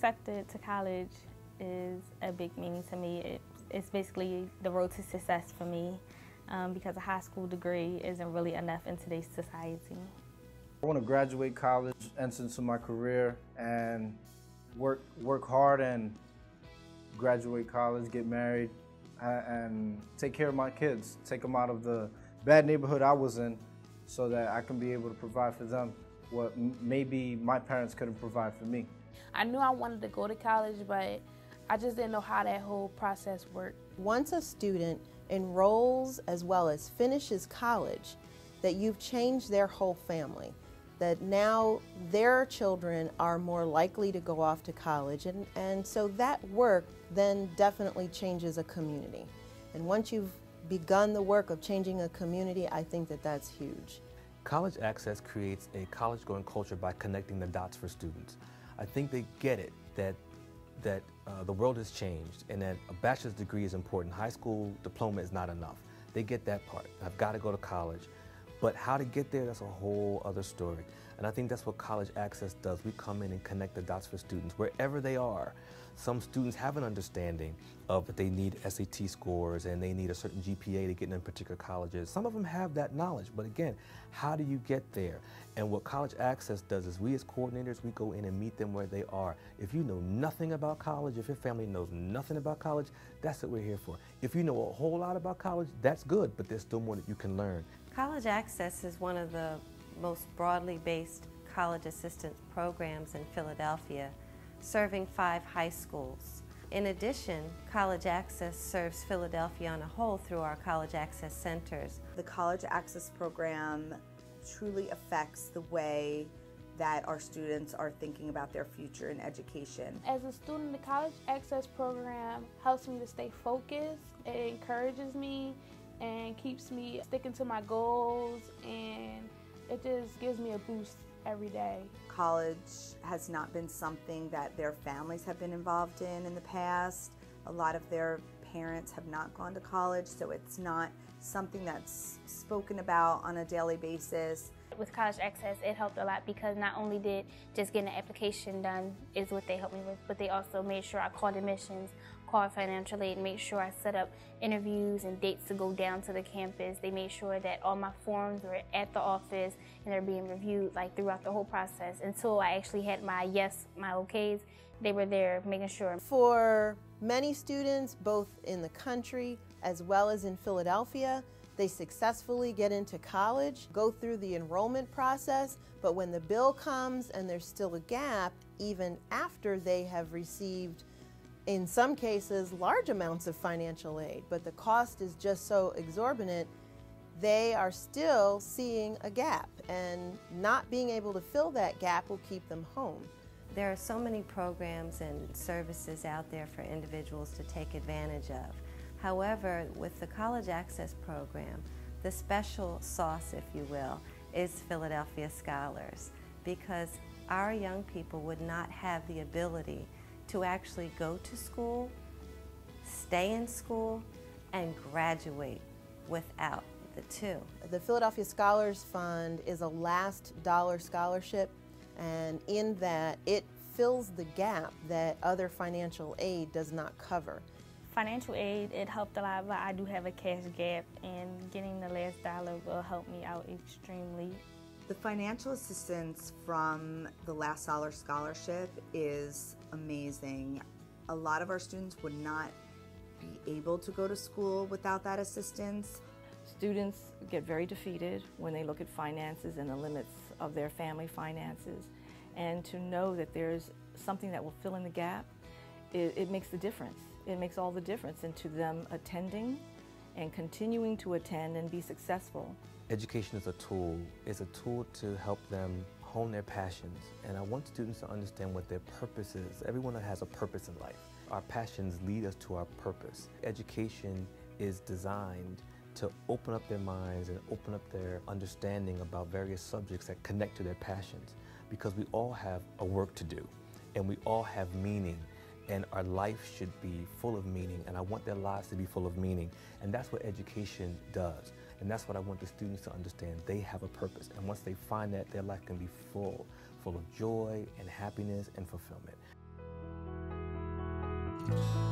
accepted to college is a big meaning to me. It's basically the road to success for me because a high school degree isn't really enough in today's society. I want to graduate college, enter into my career, and work hard and graduate college, get married, and take care of my kids, take them out of the bad neighborhood I was in so that I can be able to provide for them what maybe my parents couldn't provide for me. I knew I wanted to go to college, but I just didn't know how that whole process worked. Once a student enrolls as well as finishes college, that you've changed their whole family, that now their children are more likely to go off to college, and so that work then definitely changes a community. And once you've begun the work of changing a community, I think that that's huge. College Access creates a college-going culture by connecting the dots for students. I think they get it that the world has changed and that a bachelor's degree is important. High school diploma is not enough. They get that part. I've got to go to college. But how to get there, that's a whole other story. And I think that's what College Access does. We come in and connect the dots for students wherever they are. Some students have an understanding of that they need SAT scores and they need a certain GPA to get in particular colleges. Some of them have that knowledge, but again, how do you get there? And what College Access does is we as coordinators, we go in and meet them where they are. If you know nothing about college, if your family knows nothing about college, that's what we're here for. If you know a whole lot about college, that's good, but there's still more that you can learn. College Access is one of the most broadly based college assistance programs in Philadelphia, serving 5 high schools. In addition, College Access serves Philadelphia on a whole through our College Access centers. The College Access program truly affects the way that our students are thinking about their future in education. As a student, the College Access program helps me to stay focused. It encourages me and keeps me sticking to my goals, and it just gives me a boost every day. College has not been something that their families have been involved in the past. A lot of their parents have not gone to college, so it's not something that's spoken about on a daily basis. With College Access, it helped a lot because not only did just getting an application done is what they helped me with, but they also made sure I called admissions, called financial aid, made sure I set up interviews and dates to go down to the campus. They made sure that all my forms were at the office and they're being reviewed like throughout the whole process. Until I actually had my yes, my okays, they were there making sure. For many students, both in the country as well as in Philadelphia, they successfully get into college, go through the enrollment process, but when the bill comes and there's still a gap, even after they have received, in some cases, large amounts of financial aid, but the cost is just so exorbitant, they are still seeing a gap, and not being able to fill that gap will keep them home. There are so many programs and services out there for individuals to take advantage of. However, with the College Access program, the special sauce, if you will, is Philadelphia Scholars, because our young people would not have the ability to actually go to school, stay in school, and graduate without the two. The Philadelphia Scholars Fund is a last dollar scholarship, and in that it fills the gap that other financial aid does not cover. Financial aid, it helped a lot, but I do have a cash gap, and getting the last dollar will help me out extremely. The financial assistance from the Last Dollar Scholarship is amazing. A lot of our students would not be able to go to school without that assistance. Students get very defeated when they look at finances and the limits of their family finances. And to know that there's something that will fill in the gap, it makes the difference. It makes all the difference into them attending and continuing to attend and be successful. Education is a tool. It's a tool to help them hone their passions. And I want students to understand what their purpose is. Everyone has a purpose in life. Our passions lead us to our purpose. Education is designed to open up their minds and open up their understanding about various subjects that connect to their passions. Because we all have a work to do, and we all have meaning, and our life should be full of meaning, and I want their lives to be full of meaning. And that's what education does. And that's what I want the students to understand. They have a purpose, and once they find that, their life can be full of joy and happiness and fulfillment. you.